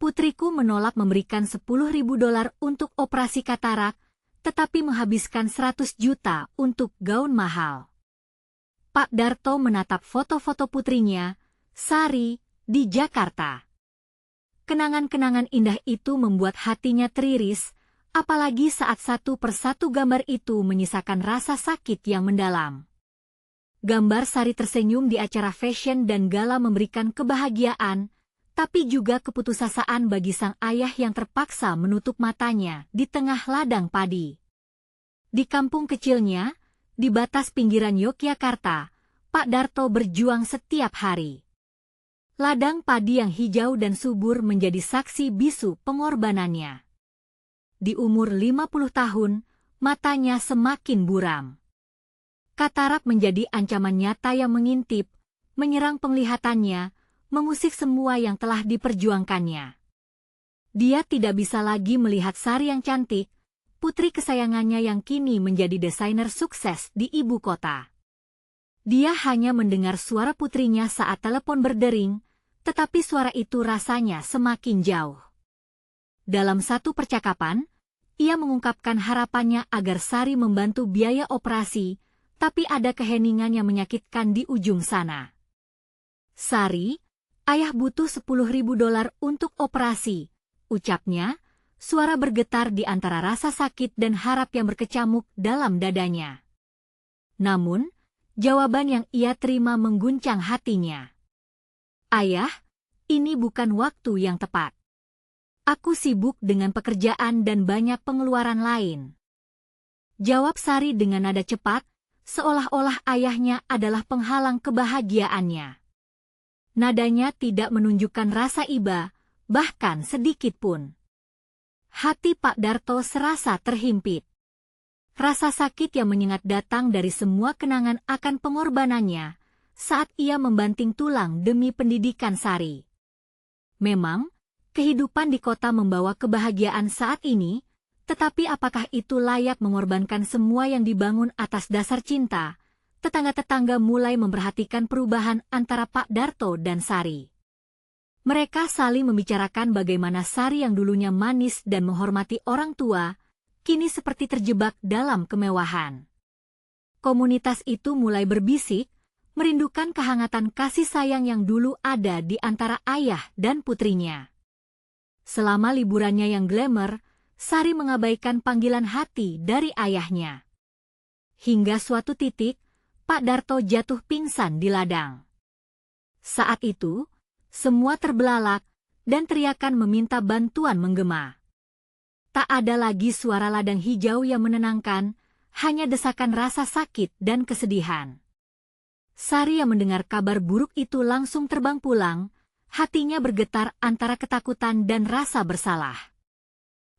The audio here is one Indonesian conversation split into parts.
putriku menolak memberikan $10.000 untuk operasi katarak, tetapi menghabiskan 100 juta untuk gaun mahal. Pak Darto menatap foto-foto putrinya, Sari, di Jakarta. Kenangan-kenangan indah itu membuat hatinya teriris, apalagi saat satu persatu gambar itu menyisakan rasa sakit yang mendalam. Gambar Sari tersenyum di acara fashion dan gala memberikan kebahagiaan, tapi juga keputusasaan bagi sang ayah yang terpaksa menutup matanya di tengah ladang padi. Di kampung kecilnya, di batas pinggiran Yogyakarta, Pak Darto berjuang setiap hari. Ladang padi yang hijau dan subur menjadi saksi bisu pengorbanannya. Di umur 50 tahun, matanya semakin buram. Katarak menjadi ancaman nyata yang mengintip, menyerang penglihatannya, mengusik semua yang telah diperjuangkannya. Dia tidak bisa lagi melihat Sari yang cantik, putri kesayangannya yang kini menjadi desainer sukses di ibu kota. Dia hanya mendengar suara putrinya saat telepon berdering, tetapi suara itu rasanya semakin jauh. Dalam satu percakapan, ia mengungkapkan harapannya agar Sari membantu biaya operasi, tapi ada keheningan yang menyakitkan di ujung sana. Sari, ayah butuh $10.000 untuk operasi, ucapnya, suara bergetar di antara rasa sakit dan harap yang berkecamuk dalam dadanya. Namun, jawaban yang ia terima mengguncang hatinya. Ayah, ini bukan waktu yang tepat. Aku sibuk dengan pekerjaan dan banyak pengeluaran lain. Jawab Sari dengan nada cepat, seolah-olah ayahnya adalah penghalang kebahagiaannya. Nadanya tidak menunjukkan rasa iba, bahkan sedikit pun. Hati Pak Darto serasa terhimpit. Rasa sakit yang menyengat datang dari semua kenangan akan pengorbanannya saat ia membanting tulang demi pendidikan Sari. Memang, kehidupan di kota membawa kebahagiaan saat ini, tetapi apakah itu layak mengorbankan semua yang dibangun atas dasar cinta? Tetangga-tetangga mulai memperhatikan perubahan antara Pak Darto dan Sari. Mereka saling membicarakan bagaimana Sari yang dulunya manis dan menghormati orang tua, kini seperti terjebak dalam kemewahan. Komunitas itu mulai berbisik, merindukan kehangatan kasih sayang yang dulu ada di antara ayah dan putrinya. Selama liburannya yang glamour, Sari mengabaikan panggilan hati dari ayahnya. Hingga suatu titik, Pak Darto jatuh pingsan di ladang. Saat itu, semua terbelalak dan teriakan meminta bantuan menggema. Tak ada lagi suara ladang hijau yang menenangkan, hanya desakan rasa sakit dan kesedihan. Sari yang mendengar kabar buruk itu langsung terbang pulang, hatinya bergetar antara ketakutan dan rasa bersalah.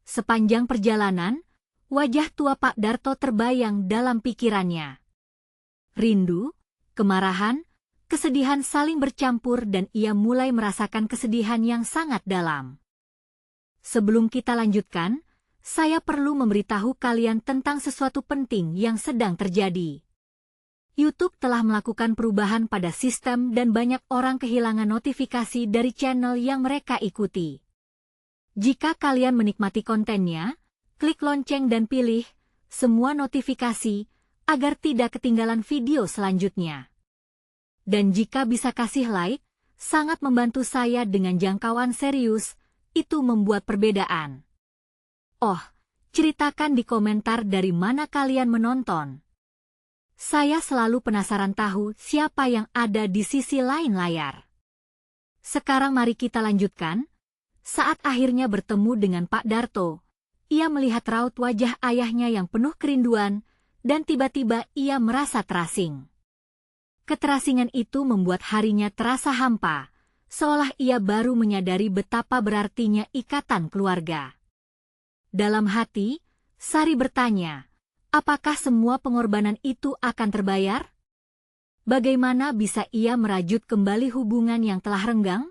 Sepanjang perjalanan, wajah tua Pak Darto terbayang dalam pikirannya. Rindu, kemarahan, kesedihan saling bercampur dan ia mulai merasakan kesedihan yang sangat dalam. Sebelum kita lanjutkan, saya perlu memberitahu kalian tentang sesuatu penting yang sedang terjadi. YouTube telah melakukan perubahan pada sistem dan banyak orang kehilangan notifikasi dari channel yang mereka ikuti. Jika kalian menikmati kontennya, klik lonceng dan pilih semua notifikasi agar tidak ketinggalan video selanjutnya. Dan jika bisa kasih like, sangat membantu saya dengan jangkauan serius, itu membuat perbedaan. Oh, ceritakan di komentar dari mana kalian menonton. Saya selalu penasaran tahu siapa yang ada di sisi lain layar. Sekarang mari kita lanjutkan. Saat akhirnya bertemu dengan Pak Darto, ia melihat raut wajah ayahnya yang penuh kerinduan, dan tiba-tiba ia merasa terasing. Keterasingan itu membuat harinya terasa hampa, seolah ia baru menyadari betapa berartinya ikatan keluarga. Dalam hati, Sari bertanya, apakah semua pengorbanan itu akan terbayar? Bagaimana bisa ia merajut kembali hubungan yang telah renggang?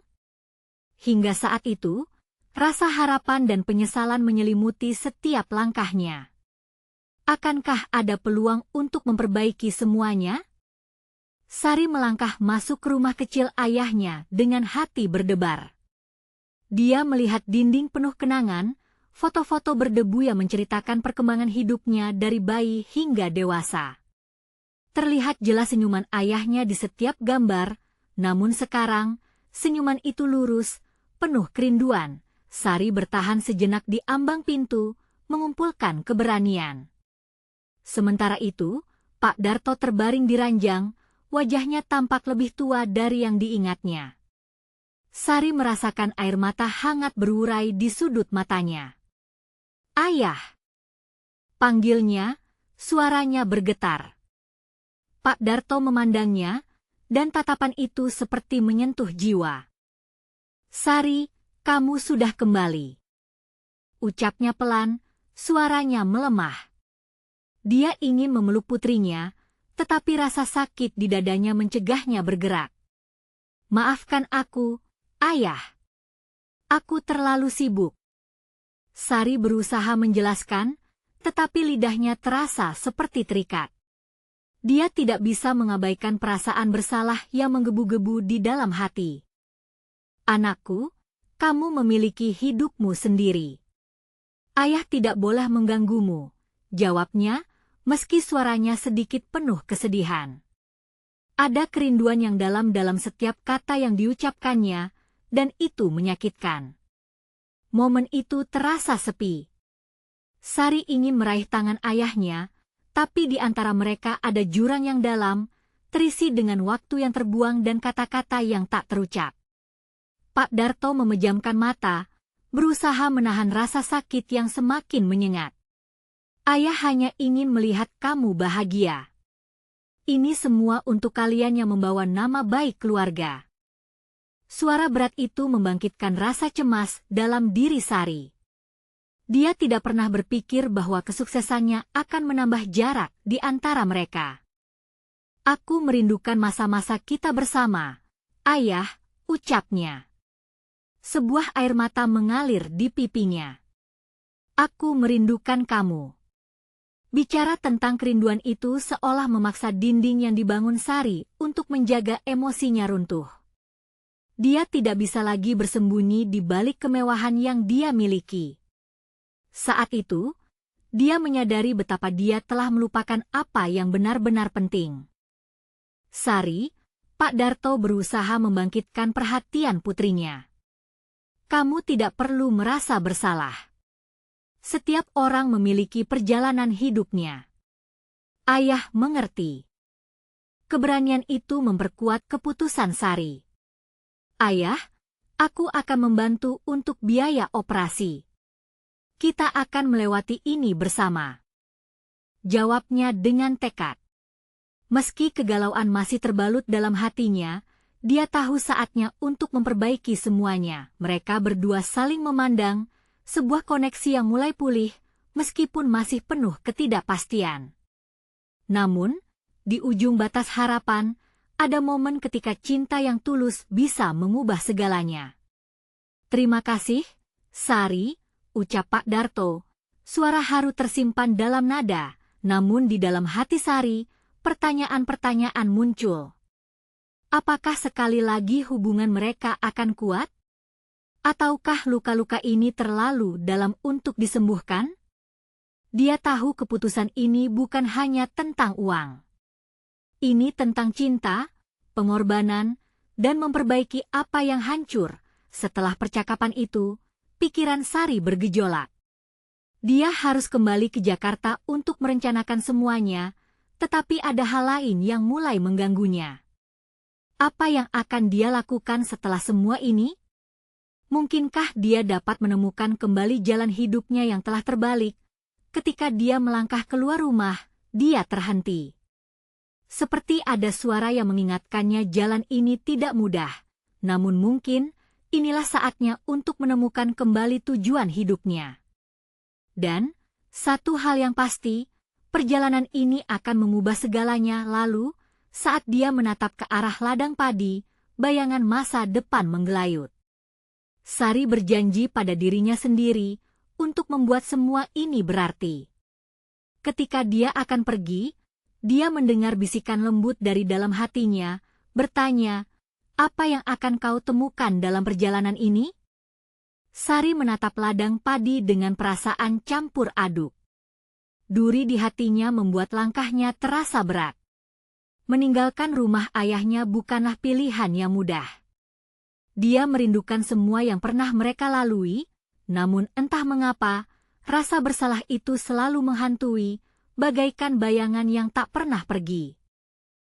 Hingga saat itu, rasa harapan dan penyesalan menyelimuti setiap langkahnya. Akankah ada peluang untuk memperbaiki semuanya? Sari melangkah masuk ke rumah kecil ayahnya dengan hati berdebar. Dia melihat dinding penuh kenangan, foto-foto berdebu yang menceritakan perkembangan hidupnya dari bayi hingga dewasa. Terlihat jelas senyuman ayahnya di setiap gambar, namun sekarang, senyuman itu lurus, penuh kerinduan. Sari bertahan sejenak di ambang pintu, mengumpulkan keberanian. Sementara itu, Pak Darto terbaring di ranjang, wajahnya tampak lebih tua dari yang diingatnya. Sari merasakan air mata hangat berurai di sudut matanya. "Ayah!" panggilnya, suaranya bergetar. Pak Darto memandangnya, dan tatapan itu seperti menyentuh jiwa. "Sari, kamu sudah kembali." Ucapnya pelan, suaranya melemah. Dia ingin memeluk putrinya, tetapi rasa sakit di dadanya mencegahnya bergerak. "Maafkan aku, Ayah. Aku terlalu sibuk." Sari berusaha menjelaskan, tetapi lidahnya terasa seperti terikat. Dia tidak bisa mengabaikan perasaan bersalah yang menggebu-gebu di dalam hati. "Anakku, kamu memiliki hidupmu sendiri. Ayah tidak boleh mengganggumu," jawabnya, meski suaranya sedikit penuh kesedihan. Ada kerinduan yang dalam dalam setiap kata yang diucapkannya, dan itu menyakitkan. Momen itu terasa sepi. Sari ingin meraih tangan ayahnya, tapi di antara mereka ada jurang yang dalam, terisi dengan waktu yang terbuang dan kata-kata yang tak terucap. Pak Darto memejamkan mata, berusaha menahan rasa sakit yang semakin menyengat. "Ayah hanya ingin melihat kamu bahagia. Ini semua untuk kalian yang membawa nama baik keluarga." Suara berat itu membangkitkan rasa cemas dalam diri Sari. Dia tidak pernah berpikir bahwa kesuksesannya akan menambah jarak di antara mereka. "Aku merindukan masa-masa kita bersama, Ayah," ucapnya. Sebuah air mata mengalir di pipinya. "Aku merindukan kamu." Bicara tentang kerinduan itu seolah memaksa dinding yang dibangun Sari untuk menjaga emosinya runtuh. Dia tidak bisa lagi bersembunyi di balik kemewahan yang dia miliki. Saat itu, dia menyadari betapa dia telah melupakan apa yang benar-benar penting. "Sari," Pak Darto berusaha membangkitkan perhatian putrinya. "Kamu tidak perlu merasa bersalah. Setiap orang memiliki perjalanan hidupnya. Ayah mengerti." Keberanian itu memperkuat keputusan Sari. "Ayah, aku akan membantu untuk biaya operasi. Kita akan melewati ini bersama," jawabnya dengan tekad. Meski kegalauan masih terbalut dalam hatinya, dia tahu saatnya untuk memperbaiki semuanya. Mereka berdua saling memandang, sebuah koneksi yang mulai pulih, meskipun masih penuh ketidakpastian. Namun, di ujung batas harapan, ada momen ketika cinta yang tulus bisa mengubah segalanya. "Terima kasih, Sari," ucap Pak Darto. Suara haru tersimpan dalam nada, namun di dalam hati Sari, pertanyaan-pertanyaan muncul. Apakah sekali lagi hubungan mereka akan kuat? Ataukah luka-luka ini terlalu dalam untuk disembuhkan? Dia tahu keputusan ini bukan hanya tentang uang. Ini tentang cinta, pengorbanan, dan memperbaiki apa yang hancur. Setelah percakapan itu, pikiran Sari bergejolak. Dia harus kembali ke Jakarta untuk merencanakan semuanya, tetapi ada hal lain yang mulai mengganggunya. Apa yang akan dia lakukan setelah semua ini? Mungkinkah dia dapat menemukan kembali jalan hidupnya yang telah terbalik? Ketika dia melangkah keluar rumah, dia terhenti. Seperti ada suara yang mengingatkannya jalan ini tidak mudah, namun mungkin inilah saatnya untuk menemukan kembali tujuan hidupnya. Dan, satu hal yang pasti, perjalanan ini akan mengubah segalanya. Lalu, saat dia menatap ke arah ladang padi, bayangan masa depan menggelayut. Sari berjanji pada dirinya sendiri untuk membuat semua ini berarti. Ketika dia akan pergi, dia mendengar bisikan lembut dari dalam hatinya, bertanya, "Apa yang akan kau temukan dalam perjalanan ini?" Sari menatap ladang padi dengan perasaan campur aduk. Duri di hatinya membuat langkahnya terasa berat. Meninggalkan rumah ayahnya bukanlah pilihan yang mudah. Dia merindukan semua yang pernah mereka lalui, namun entah mengapa, rasa bersalah itu selalu menghantui, bagaikan bayangan yang tak pernah pergi.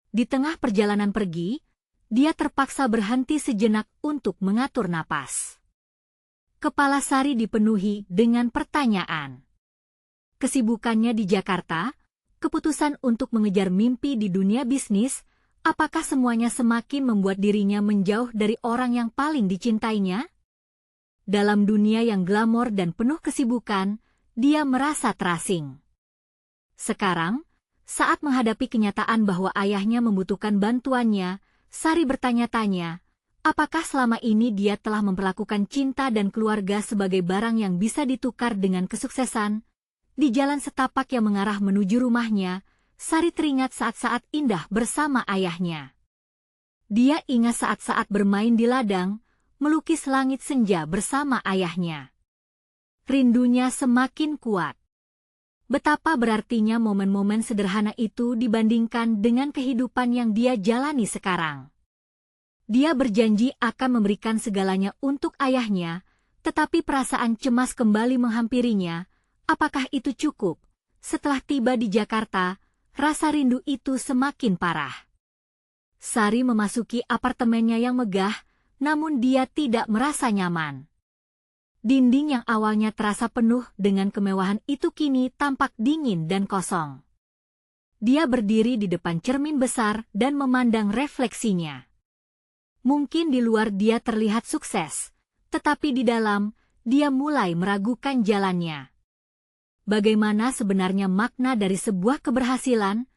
Di tengah perjalanan pergi, dia terpaksa berhenti sejenak untuk mengatur napas. Kepala Sari dipenuhi dengan pertanyaan. Kesibukannya di Jakarta, keputusan untuk mengejar mimpi di dunia bisnis, apakah semuanya semakin membuat dirinya menjauh dari orang yang paling dicintainya? Dalam dunia yang glamor dan penuh kesibukan, dia merasa terasing. Sekarang, saat menghadapi kenyataan bahwa ayahnya membutuhkan bantuannya, Sari bertanya-tanya, apakah selama ini dia telah memperlakukan cinta dan keluarga sebagai barang yang bisa ditukar dengan kesuksesan? Di jalan setapak yang mengarah menuju rumahnya, Sari teringat saat-saat indah bersama ayahnya. Dia ingat saat-saat bermain di ladang, melukis langit senja bersama ayahnya. Rindunya semakin kuat. Betapa berartinya momen-momen sederhana itu dibandingkan dengan kehidupan yang dia jalani sekarang. Dia berjanji akan memberikan segalanya untuk ayahnya, tetapi perasaan cemas kembali menghampirinya. Apakah itu cukup? Setelah tiba di Jakarta, rasa rindu itu semakin parah. Sari memasuki apartemennya yang megah, namun dia tidak merasa nyaman. Dinding yang awalnya terasa penuh dengan kemewahan itu kini tampak dingin dan kosong. Dia berdiri di depan cermin besar dan memandang refleksinya. Mungkin di luar dia terlihat sukses, tetapi di dalam, dia mulai meragukan jalannya. Bagaimana sebenarnya makna dari sebuah keberhasilan?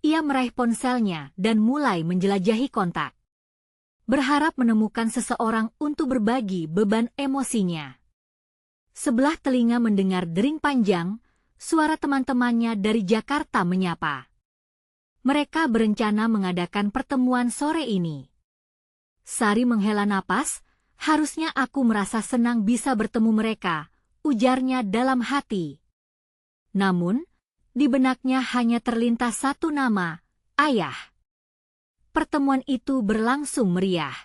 Ia meraih ponselnya dan mulai menjelajahi kontak. Berharap menemukan seseorang untuk berbagi beban emosinya. Sebelah telinga mendengar dering panjang, suara teman-temannya dari Jakarta menyapa. Mereka berencana mengadakan pertemuan sore ini. Sari menghela napas, harusnya aku merasa senang bisa bertemu mereka, ujarnya dalam hati. Namun, di benaknya hanya terlintas satu nama, ayah. Pertemuan itu berlangsung meriah.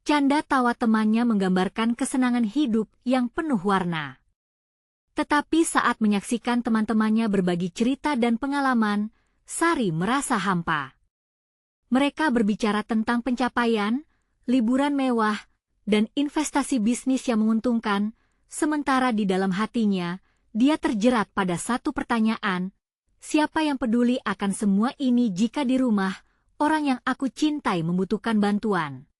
Canda tawa temannya menggambarkan kesenangan hidup yang penuh warna. Tetapi saat menyaksikan teman-temannya berbagi cerita dan pengalaman, Sari merasa hampa. Mereka berbicara tentang pencapaian, liburan mewah, dan investasi bisnis yang menguntungkan, sementara di dalam hatinya, dia terjerat pada satu pertanyaan, siapa yang peduli akan semua ini jika di rumah, orang yang aku cintai membutuhkan bantuan?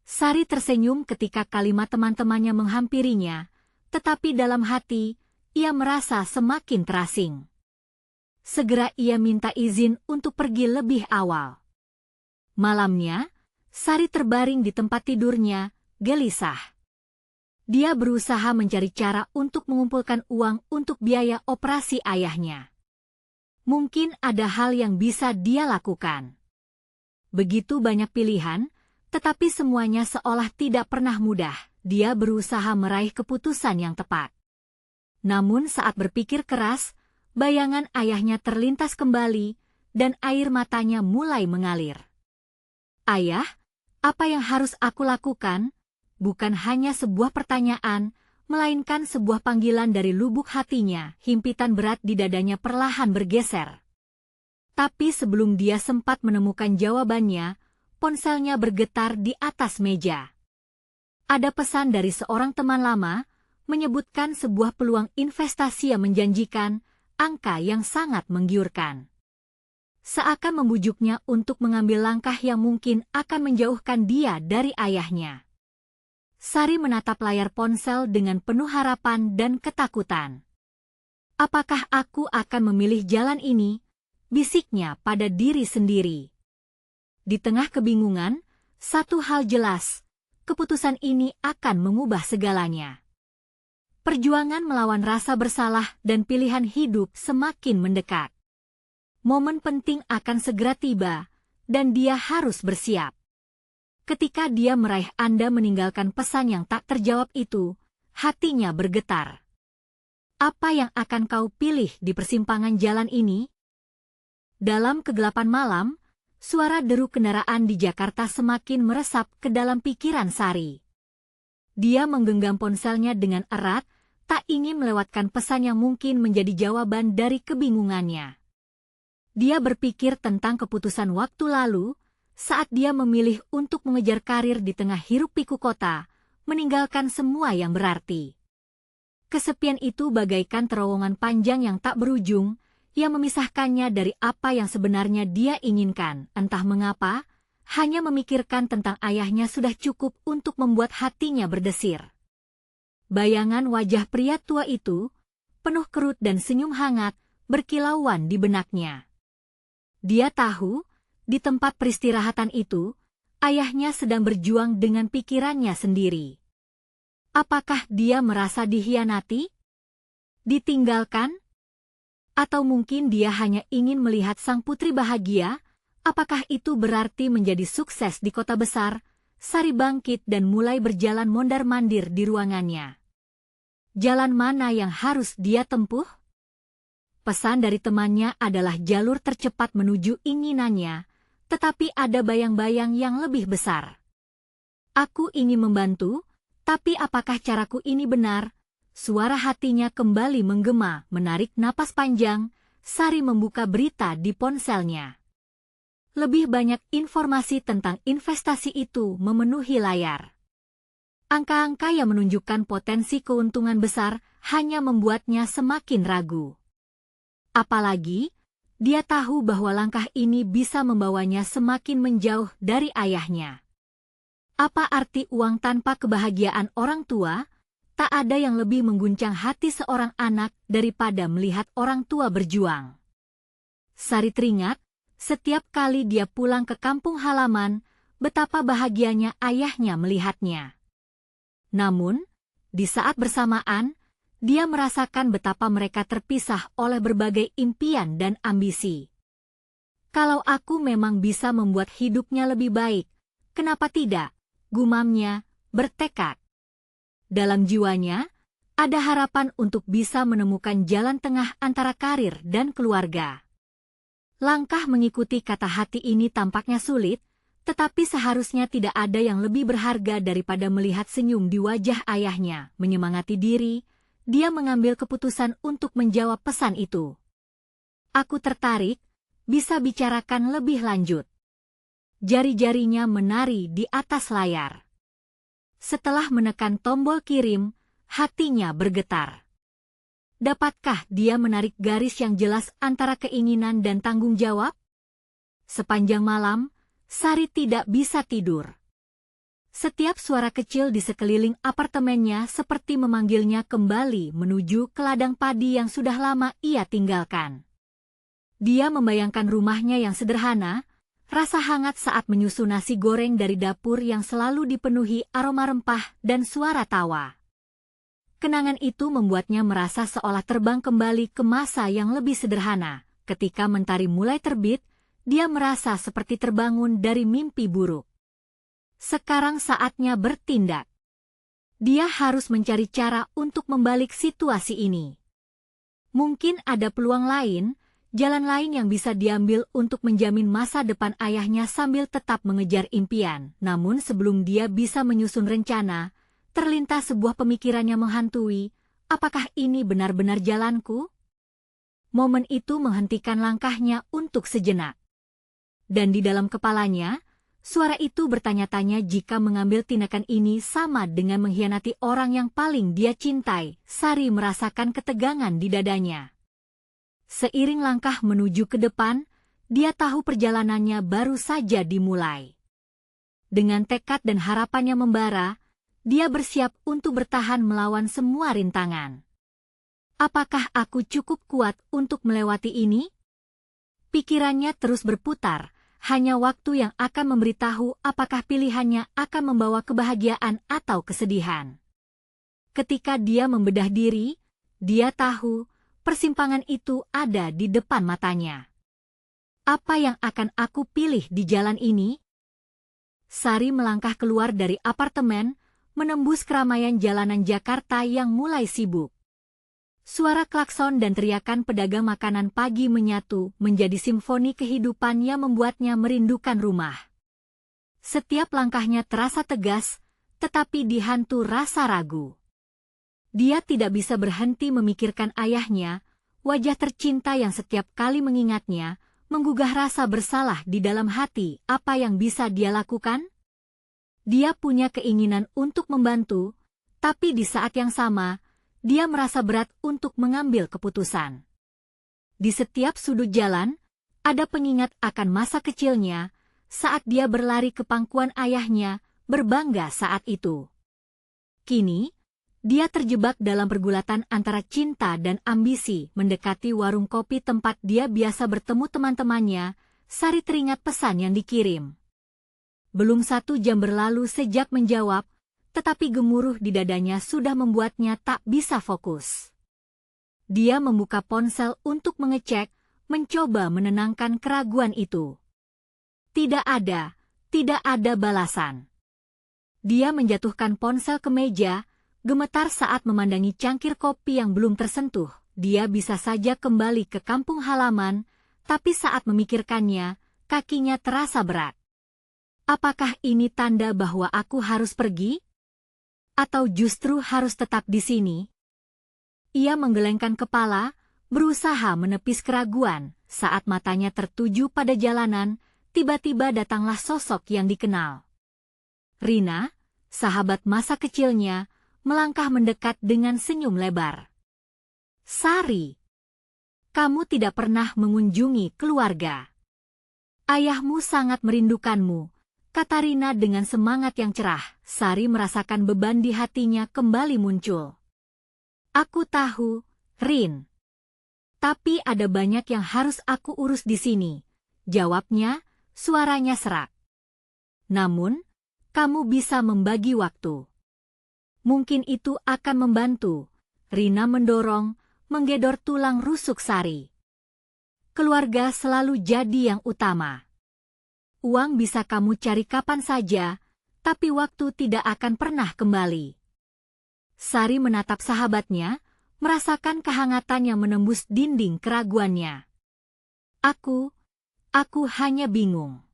Sari tersenyum ketika kalimat teman-temannya menghampirinya, tetapi dalam hati, ia merasa semakin terasing. Segera ia minta izin untuk pergi lebih awal. Malamnya, Sari terbaring di tempat tidurnya, gelisah. Dia berusaha mencari cara untuk mengumpulkan uang untuk biaya operasi ayahnya. Mungkin ada hal yang bisa dia lakukan. Begitu banyak pilihan, tetapi semuanya seolah tidak pernah mudah. Dia berusaha meraih keputusan yang tepat. Namun saat berpikir keras, bayangan ayahnya terlintas kembali, dan air matanya mulai mengalir. Ayah, apa yang harus aku lakukan? Bukan hanya sebuah pertanyaan, melainkan sebuah panggilan dari lubuk hatinya. Himpitan berat di dadanya perlahan bergeser. Tapi sebelum dia sempat menemukan jawabannya, ponselnya bergetar di atas meja. Ada pesan dari seorang teman lama, menyebutkan sebuah peluang investasi yang menjanjikan, angka yang sangat menggiurkan. Seakan membujuknya untuk mengambil langkah yang mungkin akan menjauhkan dia dari ayahnya. Sari menatap layar ponsel dengan penuh harapan dan ketakutan. Apakah aku akan memilih jalan ini? Bisiknya pada diri sendiri. Di tengah kebingungan, satu hal jelas, keputusan ini akan mengubah segalanya. Perjuangan melawan rasa bersalah dan pilihan hidup semakin mendekat. Momen penting akan segera tiba, dan dia harus bersiap. Ketika dia meraih Anda meninggalkan pesan yang tak terjawab itu, hatinya bergetar. Apa yang akan kau pilih di persimpangan jalan ini? Dalam kegelapan malam, suara deru kendaraan di Jakarta semakin meresap ke dalam pikiran Sari. Dia menggenggam ponselnya dengan erat, tak ingin melewatkan pesan yang mungkin menjadi jawaban dari kebingungannya. Dia berpikir tentang keputusan waktu lalu, saat dia memilih untuk mengejar karir di tengah hiruk-pikuk kota, meninggalkan semua yang berarti. Kesepian itu bagaikan terowongan panjang yang tak berujung, yang memisahkannya dari apa yang sebenarnya dia inginkan. Entah mengapa, hanya memikirkan tentang ayahnya sudah cukup untuk membuat hatinya berdesir. Bayangan wajah pria tua itu, penuh kerut dan senyum hangat, berkilauan di benaknya. Dia tahu, di tempat peristirahatan itu, ayahnya sedang berjuang dengan pikirannya sendiri. Apakah dia merasa dikhianati? Ditinggalkan? Atau mungkin dia hanya ingin melihat sang putri bahagia? Apakah itu berarti menjadi sukses di kota besar? Sari bangkit dan mulai berjalan mondar-mandir di ruangannya. Jalan mana yang harus dia tempuh? Pesan dari temannya adalah jalur tercepat menuju inginannya, tetapi ada bayang-bayang yang lebih besar. Aku ingin membantu, tapi apakah caraku ini benar? Suara hatinya kembali menggema, menarik napas panjang, Sari membuka berita di ponselnya. Lebih banyak informasi tentang investasi itu memenuhi layar. Angka-angka yang menunjukkan potensi keuntungan besar hanya membuatnya semakin ragu. Apalagi, dia tahu bahwa langkah ini bisa membawanya semakin menjauh dari ayahnya. Apa arti uang tanpa kebahagiaan orang tua? Tak ada yang lebih mengguncang hati seorang anak daripada melihat orang tua berjuang. Sari teringat, setiap kali dia pulang ke kampung halaman, betapa bahagianya ayahnya melihatnya. Namun, di saat bersamaan, dia merasakan betapa mereka terpisah oleh berbagai impian dan ambisi. Kalau aku memang bisa membuat hidupnya lebih baik, kenapa tidak? Gumamnya, bertekad. Dalam jiwanya, ada harapan untuk bisa menemukan jalan tengah antara karir dan keluarga. Langkah mengikuti kata hati ini tampaknya sulit, tetapi seharusnya tidak ada yang lebih berharga daripada melihat senyum di wajah ayahnya. Menyemangati diri, dia mengambil keputusan untuk menjawab pesan itu. Aku tertarik, bisa bicarakan lebih lanjut. Jari-jarinya menari di atas layar. Setelah menekan tombol kirim, hatinya bergetar. Dapatkah dia menarik garis yang jelas antara keinginan dan tanggung jawab? Sepanjang malam, Sari tidak bisa tidur. Setiap suara kecil di sekeliling apartemennya seperti memanggilnya kembali menuju ke ladang padi yang sudah lama ia tinggalkan. Dia membayangkan rumahnya yang sederhana, rasa hangat saat menyusun nasi goreng dari dapur yang selalu dipenuhi aroma rempah dan suara tawa. Kenangan itu membuatnya merasa seolah terbang kembali ke masa yang lebih sederhana. Ketika mentari mulai terbit, dia merasa seperti terbangun dari mimpi buruk. Sekarang saatnya bertindak. Dia harus mencari cara untuk membalik situasi ini. Mungkin ada peluang lain, jalan lain yang bisa diambil untuk menjamin masa depan ayahnya sambil tetap mengejar impian. Namun sebelum dia bisa menyusun rencana, terlintas sebuah pemikiran yang menghantui, apakah ini benar-benar jalanku? Momen itu menghentikan langkahnya untuk sejenak. Dan di dalam kepalanya, suara itu bertanya-tanya jika mengambil tindakan ini sama dengan mengkhianati orang yang paling dia cintai. Sari merasakan ketegangan di dadanya. Seiring langkah menuju ke depan, dia tahu perjalanannya baru saja dimulai. Dengan tekad dan harapannya membara, dia bersiap untuk bertahan melawan semua rintangan. Apakah aku cukup kuat untuk melewati ini? Pikirannya terus berputar, hanya waktu yang akan memberitahu apakah pilihannya akan membawa kebahagiaan atau kesedihan. Ketika dia membedah diri, dia tahu persimpangan itu ada di depan matanya. Apa yang akan aku pilih di jalan ini? Sari melangkah keluar dari apartemen, menembus keramaian jalanan Jakarta yang mulai sibuk. Suara klakson dan teriakan pedagang makanan pagi menyatu menjadi simfoni kehidupan yang membuatnya merindukan rumah. Setiap langkahnya terasa tegas, tetapi dihantu rasa ragu. Dia tidak bisa berhenti memikirkan ayahnya, wajah tercinta yang setiap kali mengingatnya, menggugah rasa bersalah di dalam hati. Apa yang bisa dia lakukan? Dia punya keinginan untuk membantu, tapi di saat yang sama, dia merasa berat untuk mengambil keputusan. Di setiap sudut jalan, ada pengingat akan masa kecilnya, saat dia berlari ke pangkuan ayahnya, berbangga saat itu. Kini, dia terjebak dalam pergulatan antara cinta dan ambisi. Mendekati warung kopi tempat dia biasa bertemu teman-temannya, Sari teringat pesan yang dikirim. Belum 1 jam berlalu sejak menjawab, tetapi gemuruh di dadanya sudah membuatnya tak bisa fokus. Dia membuka ponsel untuk mengecek, mencoba menenangkan keraguan itu. Tidak ada balasan. Dia menjatuhkan ponsel ke meja, gemetar saat memandangi cangkir kopi yang belum tersentuh. Dia bisa saja kembali ke kampung halaman, tapi saat memikirkannya, kakinya terasa berat. Apakah ini tanda bahwa aku harus pergi? Atau justru harus tetap di sini? Ia menggelengkan kepala, berusaha menepis keraguan. Saat matanya tertuju pada jalanan, tiba-tiba datanglah sosok yang dikenal. Rina, sahabat masa kecilnya, melangkah mendekat dengan senyum lebar. Sari, kamu tidak pernah mengunjungi keluarga. Ayahmu sangat merindukanmu, kata Rina dengan semangat yang cerah. Sari merasakan beban di hatinya kembali muncul. Aku tahu, Rin. Tapi ada banyak yang harus aku urus di sini, jawabnya, suaranya serak. Namun, kamu bisa membagi waktu. Mungkin itu akan membantu. Rina mendorong, menggedor tulang rusuk Sari. Keluarga selalu jadi yang utama. Uang bisa kamu cari kapan saja, tapi waktu tidak akan pernah kembali. Sari menatap sahabatnya, merasakan kehangatan yang menembus dinding keraguannya. Aku hanya bingung.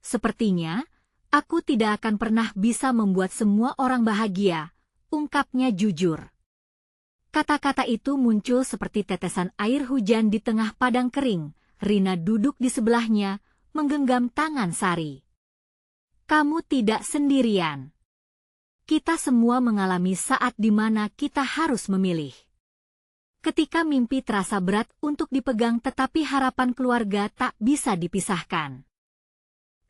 Sepertinya, aku tidak akan pernah bisa membuat semua orang bahagia, ungkapnya jujur. Kata-kata itu muncul seperti tetesan air hujan di tengah padang kering. Rina duduk di sebelahnya, menggenggam tangan Sari. Kamu tidak sendirian. Kita semua mengalami saat di mana kita harus memilih. Ketika mimpi terasa berat untuk dipegang tetapi harapan keluarga tak bisa dipisahkan.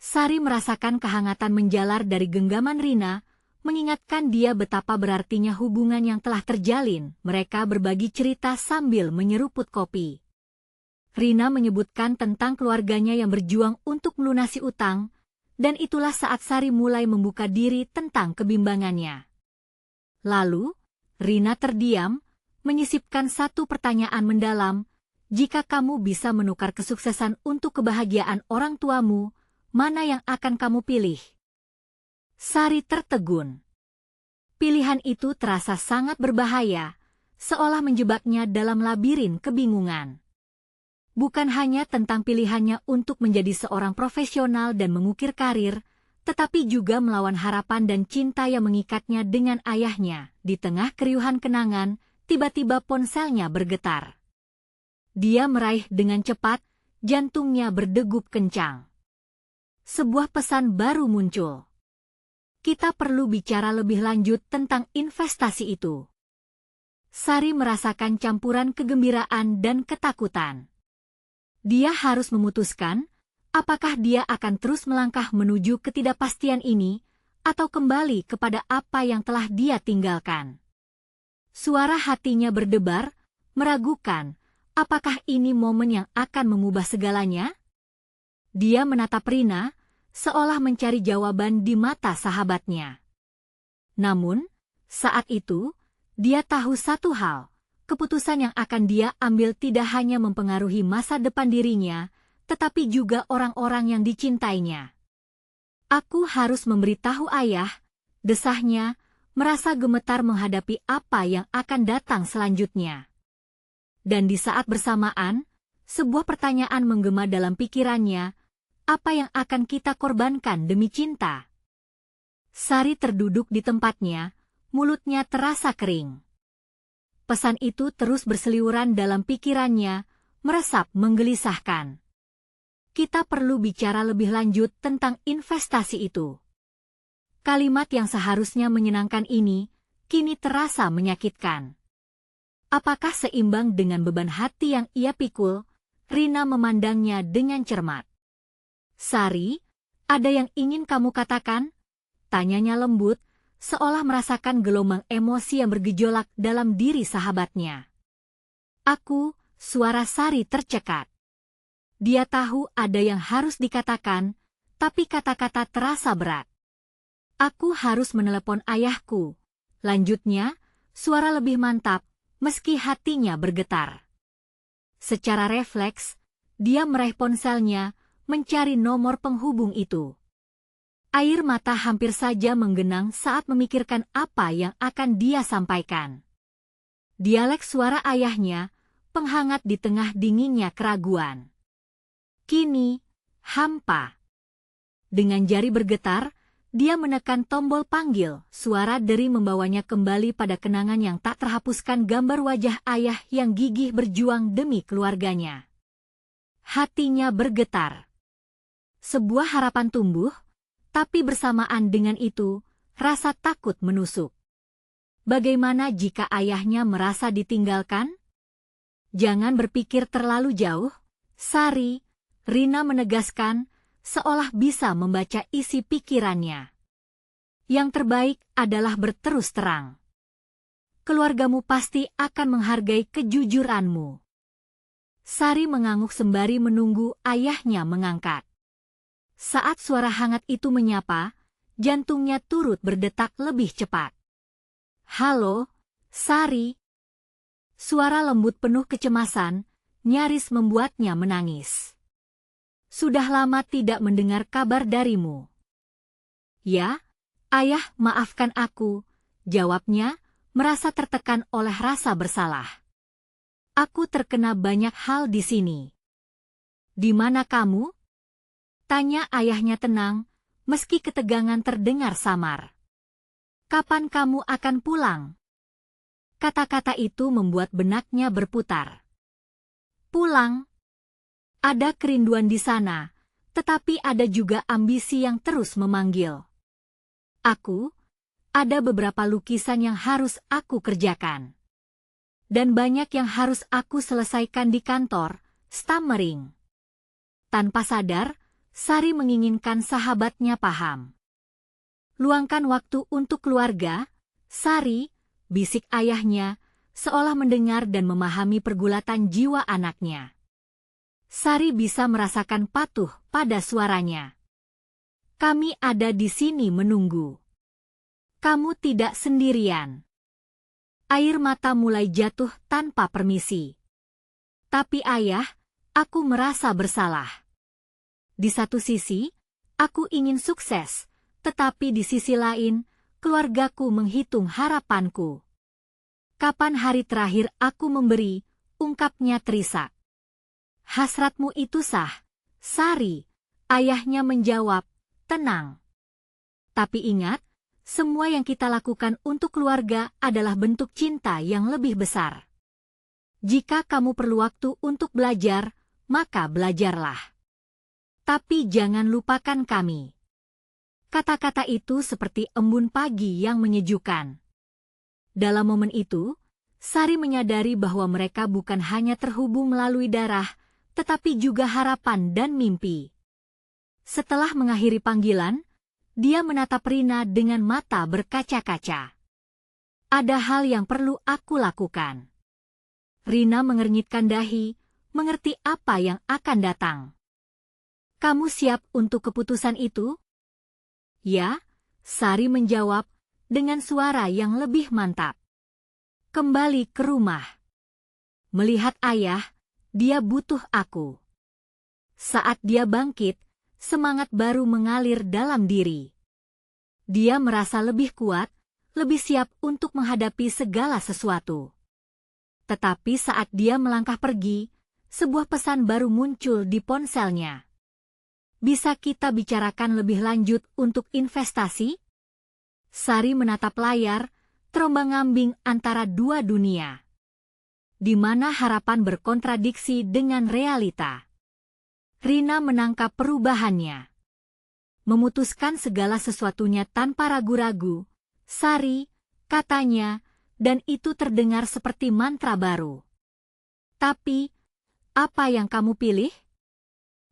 Sari merasakan kehangatan menjalar dari genggaman Rina, mengingatkan dia betapa berartinya hubungan yang telah terjalin. Mereka berbagi cerita sambil menyeruput kopi. Rina menyebutkan tentang keluarganya yang berjuang untuk melunasi utang, dan itulah saat Sari mulai membuka diri tentang kebimbangannya. Lalu, Rina terdiam, menyisipkan satu pertanyaan mendalam, jika kamu bisa menukar kesuksesan untuk kebahagiaan orang tuamu, mana yang akan kamu pilih? Sari tertegun. Pilihan itu terasa sangat berbahaya, seolah menjebaknya dalam labirin kebingungan. Bukan hanya tentang pilihannya untuk menjadi seorang profesional dan mengukir karir, tetapi juga melawan harapan dan cinta yang mengikatnya dengan ayahnya. Di tengah keriuhan kenangan, tiba-tiba ponselnya bergetar. Dia meraih dengan cepat, jantungnya berdegup kencang. Sebuah pesan baru muncul. Kita perlu bicara lebih lanjut tentang investasi itu. Sari merasakan campuran kegembiraan dan ketakutan. Dia harus memutuskan, apakah dia akan terus melangkah menuju ketidakpastian ini, atau kembali kepada apa yang telah dia tinggalkan. Suara hatinya berdebar, meragukan, apakah ini momen yang akan mengubah segalanya? Dia menatap Rina, seolah mencari jawaban di mata sahabatnya. Namun, saat itu, dia tahu satu hal. Keputusan yang akan dia ambil tidak hanya mempengaruhi masa depan dirinya, tetapi juga orang-orang yang dicintainya. Aku harus memberitahu ayah, desahnya, merasa gemetar menghadapi apa yang akan datang selanjutnya. Dan di saat bersamaan, sebuah pertanyaan menggema dalam pikirannya, apa yang akan kita korbankan demi cinta? Sari terduduk di tempatnya, mulutnya terasa kering. Pesan itu terus berseliweran dalam pikirannya, meresap menggelisahkan. Kita perlu bicara lebih lanjut tentang investasi itu. Kalimat yang seharusnya menyenangkan ini, kini terasa menyakitkan. Apakah seimbang dengan beban hati yang ia pikul? Rina memandangnya dengan cermat. Sari, ada yang ingin kamu katakan? Tanyanya lembut, seolah merasakan gelombang emosi yang bergejolak dalam diri sahabatnya. Suara Sari tercekat. Dia tahu ada yang harus dikatakan, tapi kata-kata terasa berat. Aku harus menelepon ayahku. Lanjutnya, suara lebih mantap, meski hatinya bergetar. Secara refleks, dia meraih ponselnya, mencari nomor penghubung itu. Air mata hampir saja menggenang saat memikirkan apa yang akan dia sampaikan. Dialek suara ayahnya, penghangat di tengah dinginnya keraguan. Kini, hampa. Dengan jari bergetar, dia menekan tombol panggil, suara deri membawanya kembali pada kenangan yang tak terhapuskan gambar wajah ayah yang gigih berjuang demi keluarganya. Hatinya bergetar. Sebuah harapan tumbuh, tapi bersamaan dengan itu, rasa takut menusuk. Bagaimana jika ayahnya merasa ditinggalkan? Jangan berpikir terlalu jauh, Sari, Rina menegaskan, seolah bisa membaca isi pikirannya. Yang terbaik adalah berterus terang. Keluargamu pasti akan menghargai kejujuranmu. Sari mengangguk sembari menunggu ayahnya mengangkat. Saat suara hangat itu menyapa, jantungnya turut berdetak lebih cepat. Halo, Sari. Suara lembut penuh kecemasan, nyaris membuatnya menangis. Sudah lama tidak mendengar kabar darimu. Ya, ayah, maafkan aku, jawabnya, merasa tertekan oleh rasa bersalah. Aku terkena banyak hal di sini. Di mana kamu? Tanya ayahnya tenang, meski ketegangan terdengar samar. Kapan kamu akan pulang? Kata-kata itu membuat benaknya berputar. Pulang? Ada kerinduan di sana, tetapi ada juga ambisi yang terus memanggil. Ada beberapa lukisan yang harus aku kerjakan. Dan banyak yang harus aku selesaikan di kantor, stammering. Tanpa sadar, Sari menginginkan sahabatnya paham. Luangkan waktu untuk keluarga, Sari, bisik ayahnya, seolah mendengar dan memahami pergulatan jiwa anaknya. Sari bisa merasakan patuh pada suaranya. Kami ada di sini menunggu. Kamu tidak sendirian. Air mata mulai jatuh tanpa permisi. Tapi ayah, aku merasa bersalah. Di satu sisi, aku ingin sukses, tetapi di sisi lain, keluargaku menghitung harapanku. Kapan hari terakhir aku memberi, ungkapnya terisak. Hasratmu itu sah, Sari, ayahnya menjawab, tenang. Tapi ingat, semua yang kita lakukan untuk keluarga adalah bentuk cinta yang lebih besar. Jika kamu perlu waktu untuk belajar, maka belajarlah. Tapi jangan lupakan kami. Kata-kata itu seperti embun pagi yang menyejukkan. Dalam momen itu, Sari menyadari bahwa mereka bukan hanya terhubung melalui darah, tetapi juga harapan dan mimpi. Setelah mengakhiri panggilan, dia menatap Rina dengan mata berkaca-kaca. Ada hal yang perlu aku lakukan. Rina mengernyitkan dahi, mengerti apa yang akan datang. Kamu siap untuk keputusan itu? Ya, Sari menjawab dengan suara yang lebih mantap. Kembali ke rumah. Melihat ayah, dia butuh aku. Saat dia bangkit, semangat baru mengalir dalam diri. Dia merasa lebih kuat, lebih siap untuk menghadapi segala sesuatu. Tetapi saat dia melangkah pergi, sebuah pesan baru muncul di ponselnya. Bisa kita bicarakan lebih lanjut untuk investasi? Sari menatap layar, terombang-ambing antara dua dunia, di mana harapan berkontradiksi dengan realita. Rina menangkap perubahannya. Memutuskan segala sesuatunya tanpa ragu-ragu, Sari, katanya, dan itu terdengar seperti mantra baru. Tapi, apa yang kamu pilih?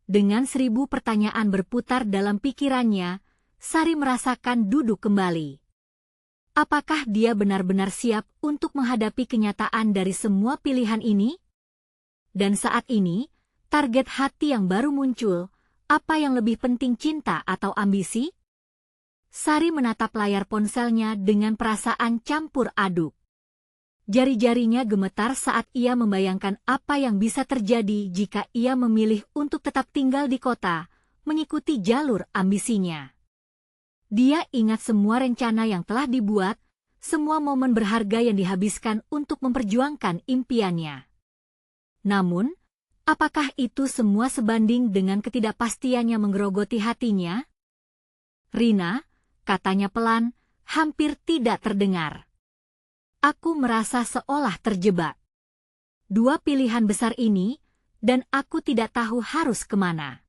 Dengan 1000 pertanyaan berputar dalam pikirannya, Sari merasakan duduk kembali. Apakah dia benar-benar siap untuk menghadapi kenyataan dari semua pilihan ini? Dan saat ini, target hati yang baru muncul, apa yang lebih penting, cinta atau ambisi? Sari menatap layar ponselnya dengan perasaan campur aduk. Jari-jarinya gemetar saat ia membayangkan apa yang bisa terjadi jika ia memilih untuk tetap tinggal di kota, mengikuti jalur ambisinya. Dia ingat semua rencana yang telah dibuat, semua momen berharga yang dihabiskan untuk memperjuangkan impiannya. Namun, apakah itu semua sebanding dengan ketidakpastian yang menggerogoti hatinya? Rina, katanya pelan, hampir tidak terdengar. Aku merasa seolah terjebak. Dua pilihan besar ini, dan aku tidak tahu harus kemana.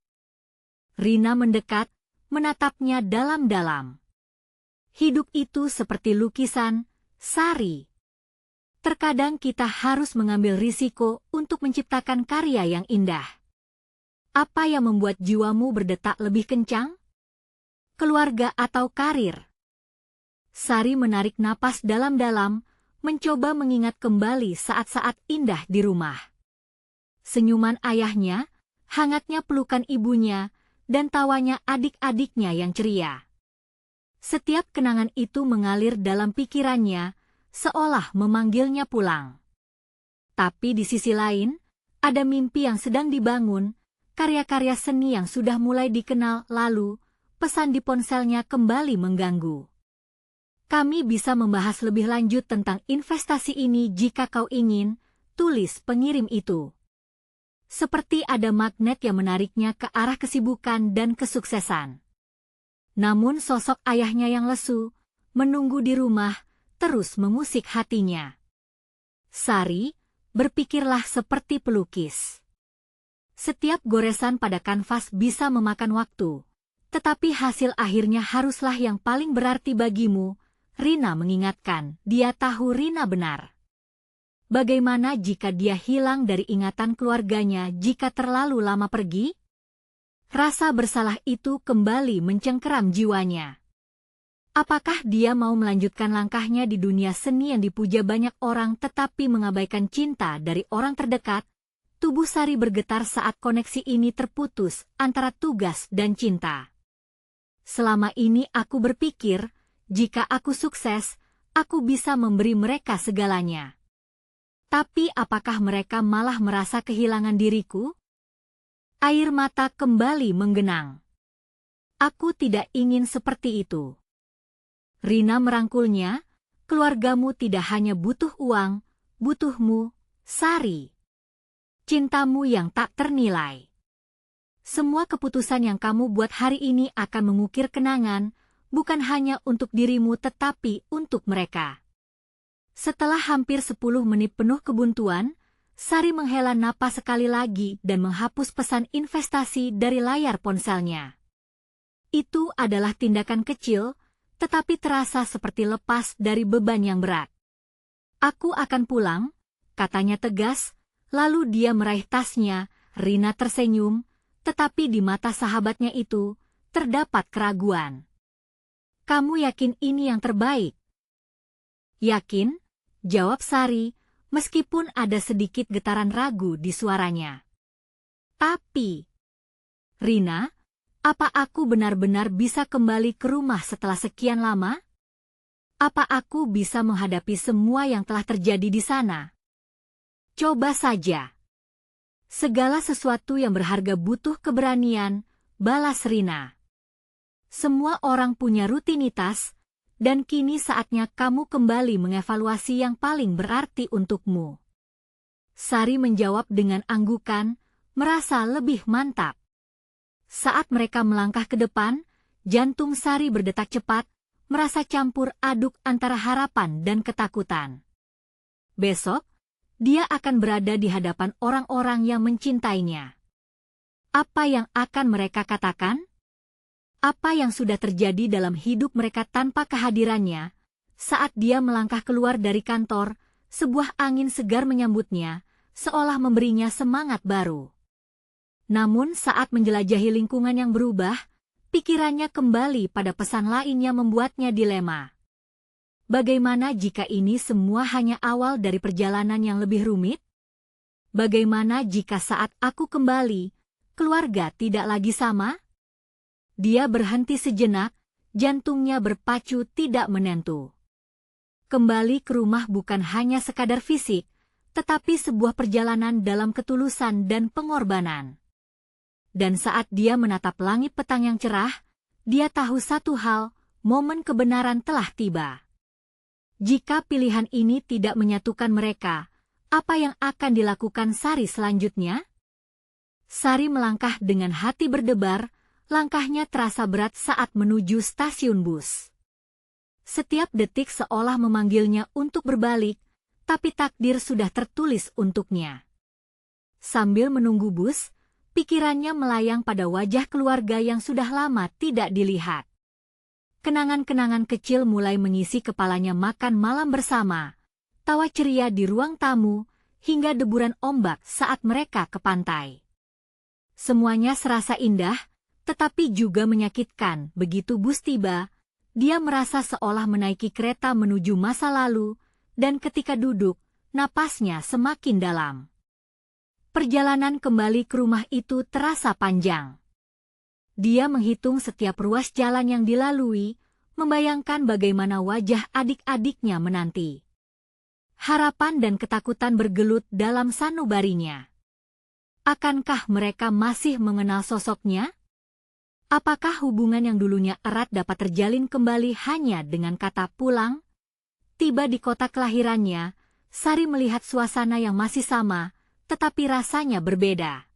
Rina mendekat, menatapnya dalam-dalam. Hidup itu seperti lukisan, Sari. Terkadang kita harus mengambil risiko untuk menciptakan karya yang indah. Apa yang membuat jiwamu berdetak lebih kencang? Keluarga atau karir? Sari menarik napas dalam-dalam, mencoba mengingat kembali saat-saat indah di rumah. Senyuman ayahnya, hangatnya pelukan ibunya, dan tawanya adik-adiknya yang ceria. Setiap kenangan itu mengalir dalam pikirannya, seolah memanggilnya pulang. Tapi di sisi lain, ada mimpi yang sedang dibangun, karya-karya seni yang sudah mulai dikenal, lalu pesan di ponselnya kembali mengganggu. Kami bisa membahas lebih lanjut tentang investasi ini jika kau ingin, tulis pengirim itu. Seperti ada magnet yang menariknya ke arah kesibukan dan kesuksesan. Namun sosok ayahnya yang lesu, menunggu di rumah, terus mengusik hatinya. Sari, berpikirlah seperti pelukis. Setiap goresan pada kanvas bisa memakan waktu, tetapi hasil akhirnya haruslah yang paling berarti bagimu. Rina mengingatkan, dia tahu Rina benar. Bagaimana jika dia hilang dari ingatan keluarganya jika terlalu lama pergi? Rasa bersalah itu kembali mencengkeram jiwanya. Apakah dia mau melanjutkan langkahnya di dunia seni yang dipuja banyak orang tetapi mengabaikan cinta dari orang terdekat? Tubuh Sari bergetar saat koneksi ini terputus antara tugas dan cinta. Selama ini aku berpikir, jika aku sukses, aku bisa memberi mereka segalanya. Tapi apakah mereka malah merasa kehilangan diriku? Air mata kembali menggenang. Aku tidak ingin seperti itu. Rina merangkulnya, keluargamu tidak hanya butuh uang, butuhmu, Sari. Cintamu yang tak ternilai. Semua keputusan yang kamu buat hari ini akan mengukir kenangan, bukan hanya untuk dirimu tetapi untuk mereka. Setelah hampir 10 menit penuh kebuntuan, Sari menghela napas sekali lagi dan menghapus pesan investasi dari layar ponselnya. Itu adalah tindakan kecil, tetapi terasa seperti lepas dari beban yang berat. Aku akan pulang, katanya tegas, lalu dia meraih tasnya. Rina tersenyum, tetapi di mata sahabatnya itu, terdapat keraguan. Kamu yakin ini yang terbaik? Yakin, jawab Sari, meskipun ada sedikit getaran ragu di suaranya. Tapi, Rina, apa aku benar-benar bisa kembali ke rumah setelah sekian lama? Apa aku bisa menghadapi semua yang telah terjadi di sana? Coba saja. Segala sesuatu yang berharga butuh keberanian, balas Rina. Semua orang punya rutinitas, dan kini saatnya kamu kembali mengevaluasi yang paling berarti untukmu. Sari menjawab dengan anggukan, merasa lebih mantap. Saat mereka melangkah ke depan, jantung Sari berdetak cepat, merasa campur aduk antara harapan dan ketakutan. Besok, dia akan berada di hadapan orang-orang yang mencintainya. Apa yang akan mereka katakan? Apa yang sudah terjadi dalam hidup mereka tanpa kehadirannya? Saat dia melangkah keluar dari kantor, sebuah angin segar menyambutnya, seolah memberinya semangat baru. Namun saat menjelajahi lingkungan yang berubah, pikirannya kembali pada pesan lain yang membuatnya dilema. Bagaimana jika ini semua hanya awal dari perjalanan yang lebih rumit? Bagaimana jika saat aku kembali, keluarga tidak lagi sama? Dia berhenti sejenak, jantungnya berpacu tidak menentu. Kembali ke rumah bukan hanya sekadar fisik, tetapi sebuah perjalanan dalam ketulusan dan pengorbanan. Dan saat dia menatap langit petang yang cerah, dia tahu satu hal, momen kebenaran telah tiba. Jika pilihan ini tidak menyatukan mereka, apa yang akan dilakukan Sari selanjutnya? Sari melangkah dengan hati berdebar, langkahnya terasa berat saat menuju stasiun bus. Setiap detik seolah memanggilnya untuk berbalik, tapi takdir sudah tertulis untuknya. Sambil menunggu bus, pikirannya melayang pada wajah keluarga yang sudah lama tidak dilihat. Kenangan-kenangan kecil mulai mengisi kepalanya, makan malam bersama, tawa ceria di ruang tamu, hingga deburan ombak saat mereka ke pantai. Semuanya serasa indah, tetapi juga menyakitkan. Begitu bus tiba, dia merasa seolah menaiki kereta menuju masa lalu, dan ketika duduk, napasnya semakin dalam. Perjalanan kembali ke rumah itu terasa panjang. Dia menghitung setiap ruas jalan yang dilalui, membayangkan bagaimana wajah adik-adiknya menanti. Harapan dan ketakutan bergelut dalam sanubarinya. Akankah mereka masih mengenal sosoknya? Apakah hubungan yang dulunya erat dapat terjalin kembali hanya dengan kata pulang? Tiba di kota kelahirannya, Sari melihat suasana yang masih sama, tetapi rasanya berbeda.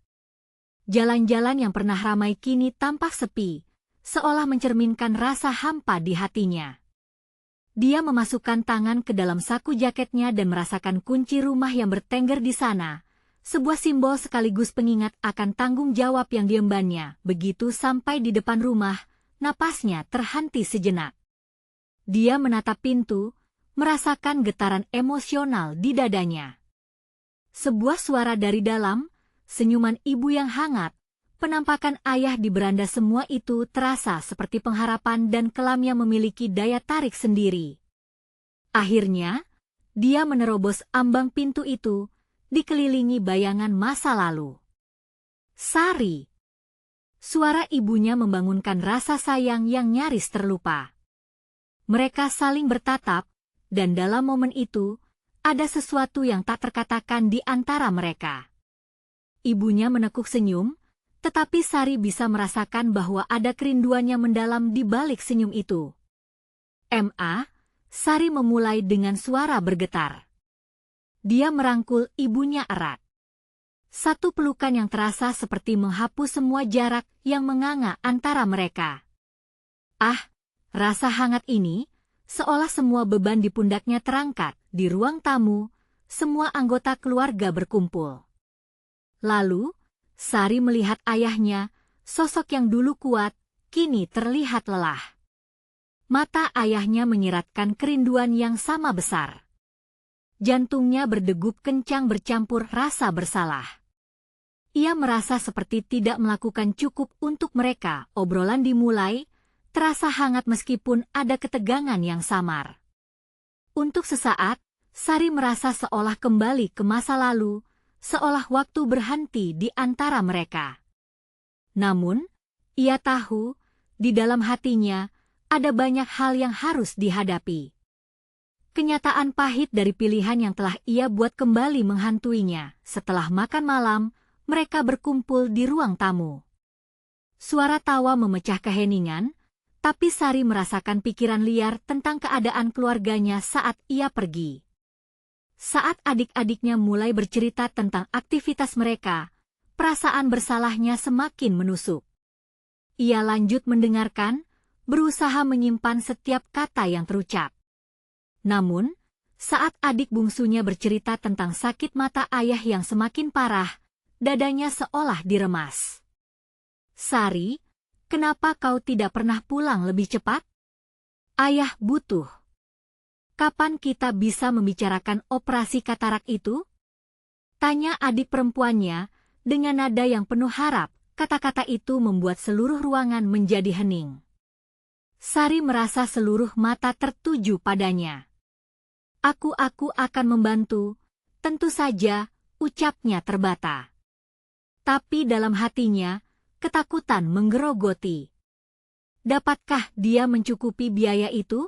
Jalan-jalan yang pernah ramai kini tampak sepi, seolah mencerminkan rasa hampa di hatinya. Dia memasukkan tangan ke dalam saku jaketnya dan merasakan kunci rumah yang bertengger di sana, sebuah simbol sekaligus pengingat akan tanggung jawab yang diembannya. Begitu sampai di depan rumah, napasnya terhenti sejenak. Dia menatap pintu, merasakan getaran emosional di dadanya. Sebuah suara dari dalam, senyuman ibu yang hangat, penampakan ayah di beranda, semua itu terasa seperti pengharapan dan kelamnya memiliki daya tarik sendiri. Akhirnya, dia menerobos ambang pintu itu, dikelilingi bayangan masa lalu. Sari. Suara ibunya membangunkan rasa sayang yang nyaris terlupa. Mereka saling bertatap, dan dalam momen itu, ada sesuatu yang tak terkatakan di antara mereka. Ibunya menekuk senyum, tetapi Sari bisa merasakan bahwa ada kerinduan yang mendalam di balik senyum itu. Sari memulai dengan suara bergetar. Dia merangkul ibunya erat. Satu pelukan yang terasa seperti menghapus semua jarak yang menganga antara mereka. Rasa hangat ini, seolah semua beban di pundaknya terangkat. Di ruang tamu, semua anggota keluarga berkumpul. Lalu, Sari melihat ayahnya, sosok yang dulu kuat, kini terlihat lelah. Mata ayahnya menyiratkan kerinduan yang sama besar. Jantungnya berdegup kencang bercampur rasa bersalah. Ia merasa seperti tidak melakukan cukup untuk mereka. Obrolan dimulai, terasa hangat meskipun ada ketegangan yang samar. Untuk sesaat, Sari merasa seolah kembali ke masa lalu, seolah waktu berhenti di antara mereka. Namun, ia tahu, di dalam hatinya, ada banyak hal yang harus dihadapi. Kenyataan pahit dari pilihan yang telah ia buat kembali menghantuinya. Setelah makan malam, mereka berkumpul di ruang tamu. Suara tawa memecah keheningan, tapi Sari merasakan pikiran liar tentang keadaan keluarganya saat ia pergi. Saat adik-adiknya mulai bercerita tentang aktivitas mereka, perasaan bersalahnya semakin menusuk. Ia lanjut mendengarkan, berusaha menyimpan setiap kata yang terucap. Namun, saat adik bungsunya bercerita tentang sakit mata ayah yang semakin parah, dadanya seolah diremas. Sari, kenapa kau tidak pernah pulang lebih cepat? Ayah butuh. Kapan kita bisa membicarakan operasi katarak itu? Tanya adik perempuannya dengan nada yang penuh harap. Kata-kata itu membuat seluruh ruangan menjadi hening. Sari merasa seluruh mata tertuju padanya. Aku akan membantu, tentu saja, ucapnya terbata. Tapi dalam hatinya, ketakutan menggerogoti. Dapatkah dia mencukupi biaya itu?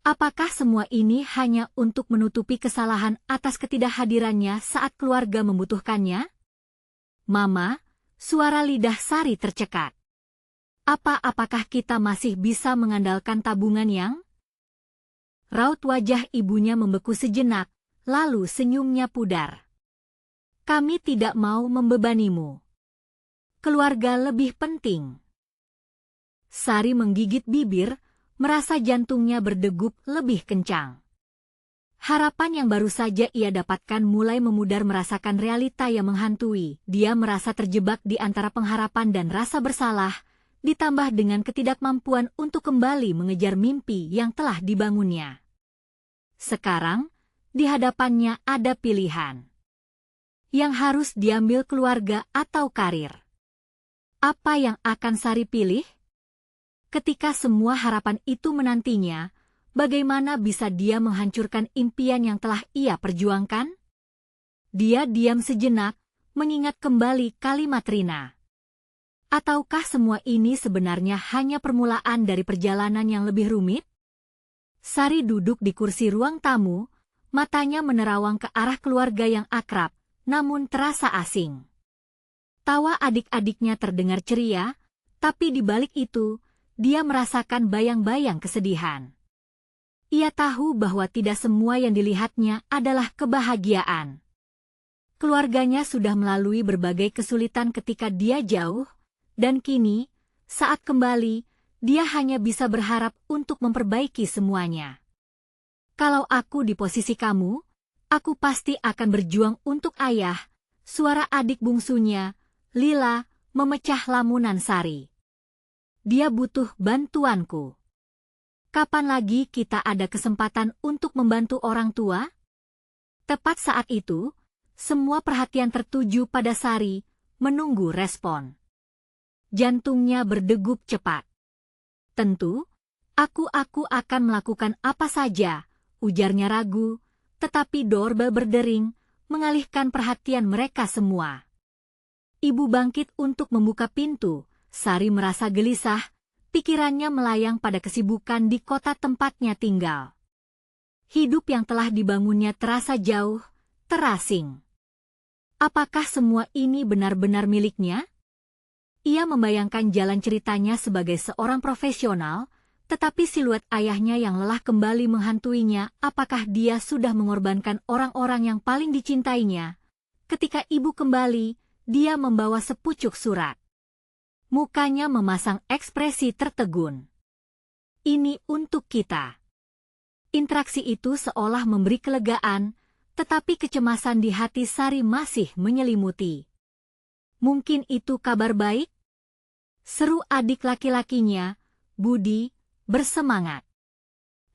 Apakah semua ini hanya untuk menutupi kesalahan atas ketidakhadirannya saat keluarga membutuhkannya? Mama, suara lidah Sari tercekat. Apakah kita masih bisa mengandalkan tabungan yang? Raut wajah ibunya membeku sejenak, lalu senyumnya pudar. Kami tidak mau membebanimu. Keluarga lebih penting. Sari menggigit bibir, merasa jantungnya berdegup lebih kencang. Harapan yang baru saja ia dapatkan mulai memudar merasakan realita yang menghantui. Dia merasa terjebak di antara pengharapan dan rasa bersalah, ditambah dengan ketidakmampuan untuk kembali mengejar mimpi yang telah dibangunnya. Sekarang, di hadapannya ada pilihan. Yang harus diambil keluarga atau karir. Apa yang akan Sari pilih? Ketika semua harapan itu menantinya, bagaimana bisa dia menghancurkan impian yang telah ia perjuangkan? Dia diam sejenak, mengingat kembali kalimat Rina. Ataukah semua ini sebenarnya hanya permulaan dari perjalanan yang lebih rumit? Sari duduk di kursi ruang tamu, matanya menerawang ke arah keluarga yang akrab, namun terasa asing. Tawa adik-adiknya terdengar ceria, tapi di balik itu, dia merasakan bayang-bayang kesedihan. Ia tahu bahwa tidak semua yang dilihatnya adalah kebahagiaan. Keluarganya sudah melalui berbagai kesulitan ketika dia jauh, dan kini, saat kembali, dia hanya bisa berharap untuk memperbaiki semuanya. Kalau aku di posisi kamu, aku pasti akan berjuang untuk ayah, suara adik bungsunya, Lila, memecah lamunan Sari. Dia butuh bantuanku. Kapan lagi kita ada kesempatan untuk membantu orang tua? Tepat saat itu, semua perhatian tertuju pada Sari, menunggu respon. Jantungnya berdegup cepat. Tentu, aku akan melakukan apa saja, ujarnya ragu, tetapi doorbell berdering, mengalihkan perhatian mereka semua. Ibu bangkit untuk membuka pintu, Sari merasa gelisah, pikirannya melayang pada kesibukan di kota tempatnya tinggal. Hidup yang telah dibangunnya terasa jauh, terasing. Apakah semua ini benar-benar miliknya? Ia membayangkan jalan ceritanya sebagai seorang profesional, tetapi siluet ayahnya yang lelah kembali menghantuinya. Apakah dia sudah mengorbankan orang-orang yang paling dicintainya? Ketika ibu kembali, dia membawa sepucuk surat. Mukanya memasang ekspresi tertegun. Ini untuk kita. Interaksi itu seolah memberi kelegaan, tetapi kecemasan di hati Sari masih menyelimuti. Mungkin itu kabar baik? Seru adik laki-lakinya, Budi, bersemangat.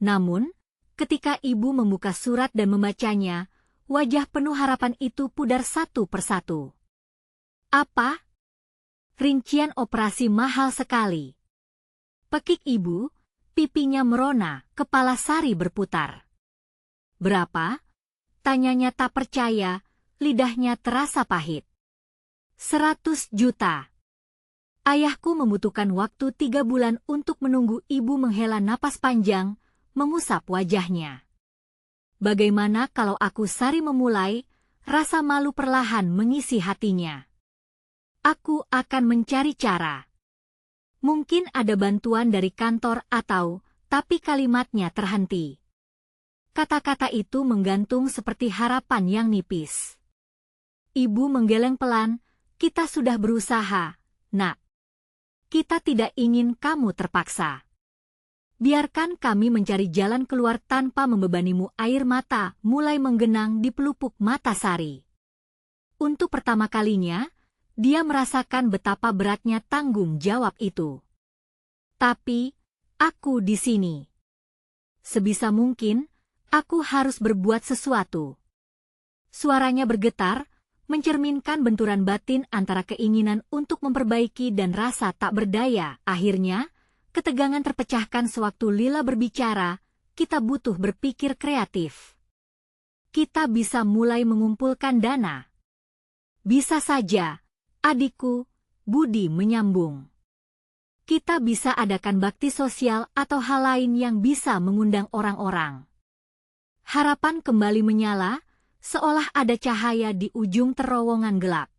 Namun, ketika ibu membuka surat dan membacanya, wajah penuh harapan itu pudar satu persatu. Apa? Rincian operasi mahal sekali. Pekik ibu, pipinya merona, kepala Sari berputar. Berapa? Tanyanya tak percaya, lidahnya terasa pahit. 100 juta. Ayahku membutuhkan waktu 3 bulan untuk menunggu ibu menghela napas panjang, mengusap wajahnya. Bagaimana kalau aku Sari memulai, rasa malu perlahan mengisi hatinya. Aku akan mencari cara. Mungkin ada bantuan dari kantor atau, tapi kalimatnya terhenti. Kata-kata itu menggantung seperti harapan yang nipis. Ibu menggeleng pelan, kita sudah berusaha, nak. Kita tidak ingin kamu terpaksa. Biarkan kami mencari jalan keluar tanpa membebanimu. Air mata mulai menggenang di pelupuk mata Sari. Untuk pertama kalinya, dia merasakan betapa beratnya tanggung jawab itu. Tapi, aku di sini. Sebisa mungkin, aku harus berbuat sesuatu. Suaranya bergetar, mencerminkan benturan batin antara keinginan untuk memperbaiki dan rasa tak berdaya. Akhirnya, ketegangan terpecahkan sewaktu Lila berbicara, kita butuh berpikir kreatif. Kita bisa mulai mengumpulkan dana. Bisa saja, adikku, Budi menyambung. Kita bisa adakan bakti sosial atau hal lain yang bisa mengundang orang-orang. Harapan kembali menyala, seolah ada cahaya di ujung terowongan gelap.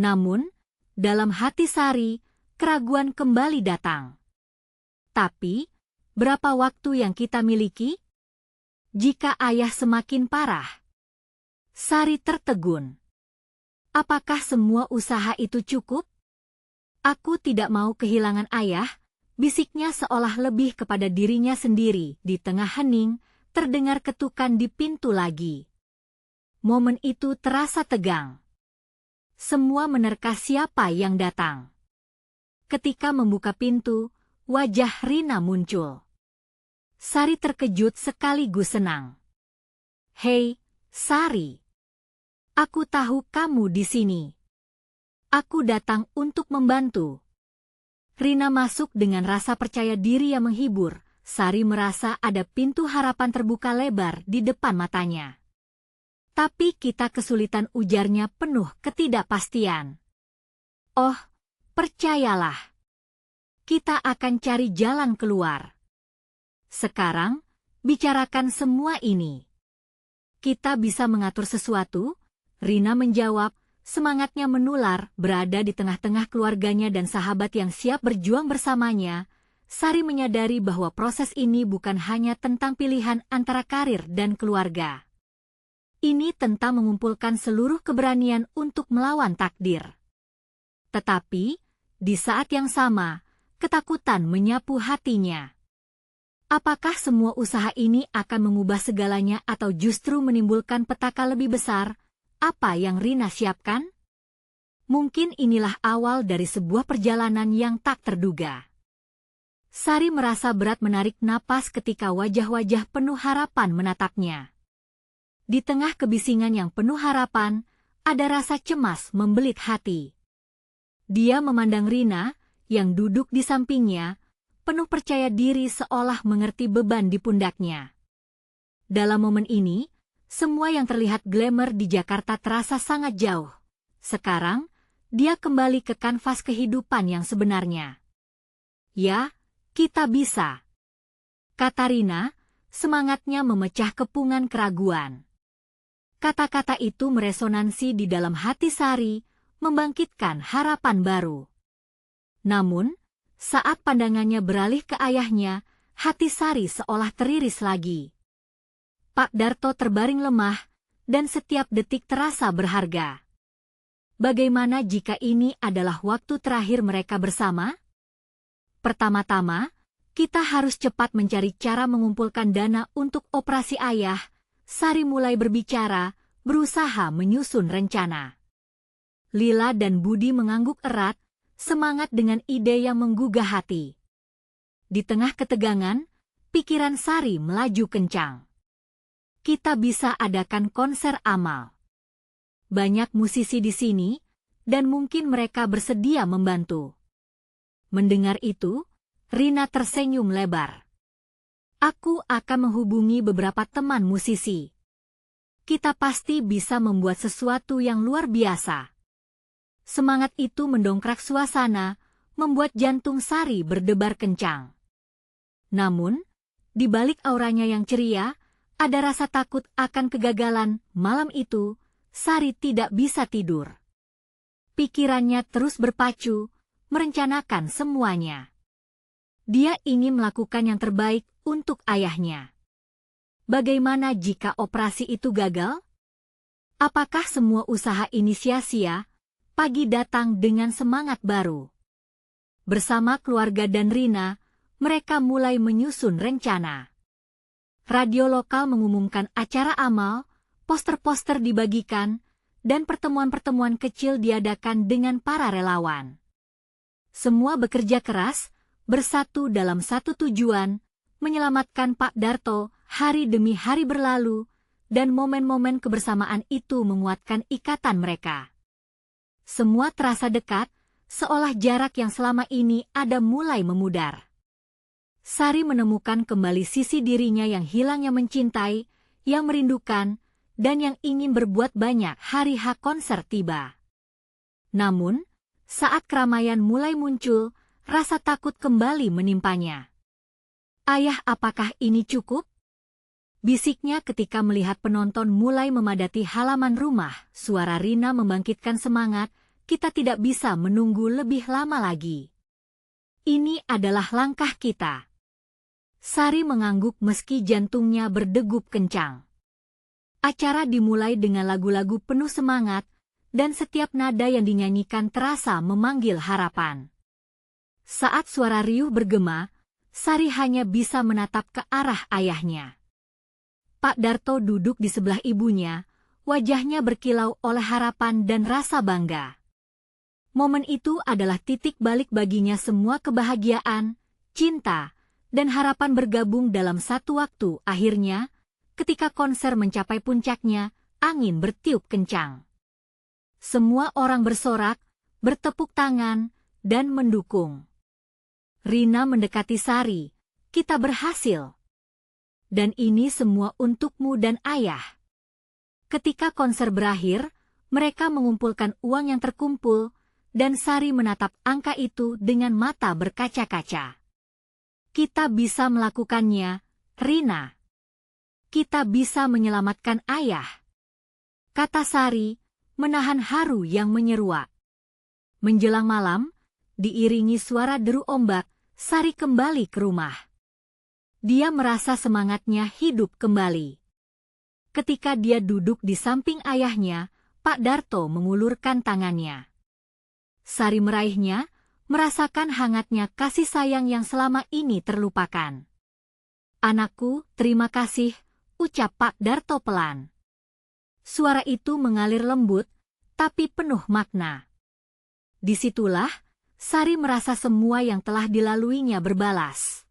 Namun, dalam hati Sari, keraguan kembali datang. Tapi, berapa waktu yang kita miliki? Jika ayah semakin parah. Sari tertegun. Apakah semua usaha itu cukup? Aku tidak mau kehilangan ayah, bisiknya seolah lebih kepada dirinya sendiri. Di tengah hening, terdengar ketukan di pintu lagi. Momen itu terasa tegang. Semua menerka siapa yang datang. Ketika membuka pintu, wajah Rina muncul. Sari terkejut sekaligus senang. Hei, Sari. Aku tahu kamu di sini. Aku datang untuk membantu. Rina masuk dengan rasa percaya diri yang menghibur. Sari merasa ada pintu harapan terbuka lebar di depan matanya. Tapi kita kesulitan, ujarnya penuh ketidakpastian. Oh, percayalah. Kita akan cari jalan keluar. Sekarang, bicarakan semua ini. Kita bisa mengatur sesuatu? Rina menjawab, semangatnya menular, berada di tengah-tengah keluarganya dan sahabat yang siap berjuang bersamanya. Sari menyadari bahwa proses ini bukan hanya tentang pilihan antara karir dan keluarga. Ini tentang mengumpulkan seluruh keberanian untuk melawan takdir. Tetapi, di saat yang sama, ketakutan menyapu hatinya. Apakah semua usaha ini akan mengubah segalanya atau justru menimbulkan petaka lebih besar? Apa yang Rina siapkan? Mungkin inilah awal dari sebuah perjalanan yang tak terduga. Sari merasa berat menarik napas ketika wajah-wajah penuh harapan menatapnya. Di tengah kebisingan yang penuh harapan, ada rasa cemas membelit hati. Dia memandang Rina, yang duduk di sampingnya, penuh percaya diri seolah mengerti beban di pundaknya. Dalam momen ini, semua yang terlihat glamour di Jakarta terasa sangat jauh. Sekarang, dia kembali ke kanvas kehidupan yang sebenarnya. Ya, kita bisa. Kata Rina, semangatnya memecah kepungan keraguan. Kata-kata itu meresonansi di dalam hati Sari, membangkitkan harapan baru. Namun, saat pandangannya beralih ke ayahnya, hati Sari seolah teriris lagi. Pak Darto terbaring lemah, dan setiap detik terasa berharga. Bagaimana jika ini adalah waktu terakhir mereka bersama? Pertama-tama, kita harus cepat mencari cara mengumpulkan dana untuk operasi ayah. Sari mulai berbicara, berusaha menyusun rencana. Lila dan Budi mengangguk erat, semangat dengan ide yang menggugah hati. Di tengah ketegangan, pikiran Sari melaju kencang. Kita bisa adakan konser amal. Banyak musisi di sini, dan mungkin mereka bersedia membantu. Mendengar itu, Rina tersenyum lebar. Aku akan menghubungi beberapa teman musisi. Kita pasti bisa membuat sesuatu yang luar biasa. Semangat itu mendongkrak suasana, membuat jantung Sari berdebar kencang. Namun, di balik auranya yang ceria, ada rasa takut akan kegagalan. Malam itu, Sari tidak bisa tidur. Pikirannya terus berpacu, merencanakan semuanya. Dia ingin melakukan yang terbaik untuk ayahnya. Bagaimana jika operasi itu gagal? Apakah semua usaha ini sia-sia? Pagi datang dengan semangat baru. Bersama keluarga dan Rina, mereka mulai menyusun rencana. Radio lokal mengumumkan acara amal, poster-poster dibagikan, dan pertemuan-pertemuan kecil diadakan dengan para relawan. Semua bekerja keras, bersatu dalam satu tujuan, menyelamatkan Pak Darto. Hari demi hari berlalu, dan momen-momen kebersamaan itu menguatkan ikatan mereka. Semua terasa dekat, seolah jarak yang selama ini ada mulai memudar. Sari menemukan kembali sisi dirinya yang hilang, yang mencintai, yang merindukan, dan yang ingin berbuat banyak. Hari H konser tiba. Namun, saat keramaian mulai muncul, rasa takut kembali menimpanya. Ayah, apakah ini cukup? Bisiknya ketika melihat penonton mulai memadati halaman rumah. Suara Rina membangkitkan semangat, kita tidak bisa menunggu lebih lama lagi. Ini adalah langkah kita. Sari mengangguk meski jantungnya berdegup kencang. Acara dimulai dengan lagu-lagu penuh semangat, dan setiap nada yang dinyanyikan terasa memanggil harapan. Saat suara riuh bergema, Sari hanya bisa menatap ke arah ayahnya. Pak Darto duduk di sebelah ibunya, wajahnya berkilau oleh harapan dan rasa bangga. Momen itu adalah titik balik baginya, semua kebahagiaan, cinta, dan harapan bergabung dalam satu waktu. Akhirnya, ketika konser mencapai puncaknya, angin bertiup kencang. Semua orang bersorak, bertepuk tangan, dan mendukung. Rina mendekati Sari, "Kita berhasil. Dan ini semua untukmu dan ayah." Ketika konser berakhir, mereka mengumpulkan uang yang terkumpul, dan Sari menatap angka itu dengan mata berkaca-kaca. "Kita bisa melakukannya, Rina. Kita bisa menyelamatkan ayah," kata Sari, menahan haru yang menyeruak. Menjelang malam, diiringi suara deru ombak, Sari kembali ke rumah. Dia merasa semangatnya hidup kembali. Ketika dia duduk di samping ayahnya, Pak Darto mengulurkan tangannya. Sari meraihnya, merasakan hangatnya kasih sayang yang selama ini terlupakan. "Anakku, terima kasih," ucap Pak Darto pelan. Suara itu mengalir lembut, tapi penuh makna. Disitulah, Sari merasa semua yang telah dilaluinya berbalas.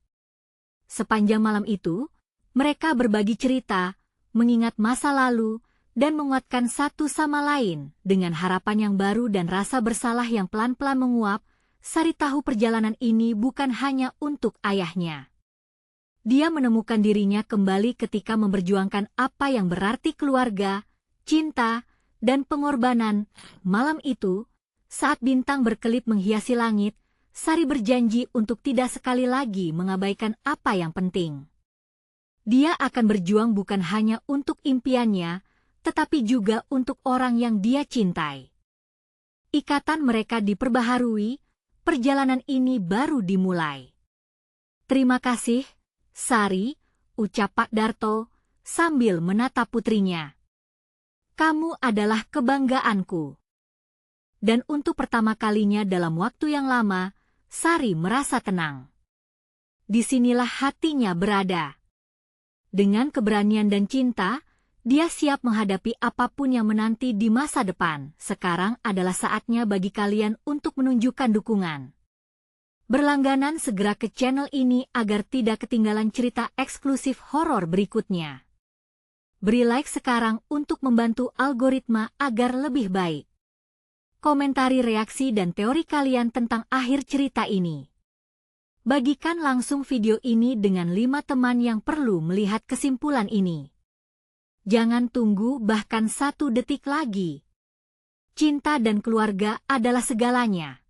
Sepanjang malam itu, mereka berbagi cerita, mengingat masa lalu, dan menguatkan satu sama lain. Dengan harapan yang baru dan rasa bersalah yang pelan-pelan menguap, Sari tahu perjalanan ini bukan hanya untuk ayahnya. Dia menemukan dirinya kembali ketika memperjuangkan apa yang berarti keluarga, cinta, dan pengorbanan. Malam itu, saat bintang berkelip menghiasi langit, Sari berjanji untuk tidak sekali lagi mengabaikan apa yang penting. Dia akan berjuang bukan hanya untuk impiannya, tetapi juga untuk orang yang dia cintai. Ikatan mereka diperbaharui, perjalanan ini baru dimulai. "Terima kasih, Sari," ucap Pak Darto, sambil menatap putrinya. "Kamu adalah kebanggaanku." Dan untuk pertama kalinya dalam waktu yang lama, Sari merasa tenang. Disinilah hatinya berada. Dengan keberanian dan cinta, dia siap menghadapi apapun yang menanti di masa depan. Sekarang adalah saatnya bagi kalian untuk menunjukkan dukungan. Berlangganan segera ke channel ini agar tidak ketinggalan cerita eksklusif horor berikutnya. Beri like sekarang untuk membantu algoritma agar lebih baik. Komentari reaksi dan teori kalian tentang akhir cerita ini. Bagikan langsung video ini dengan 5 teman yang perlu melihat kesimpulan ini. Jangan tunggu bahkan 1 detik lagi. Cinta dan keluarga adalah segalanya.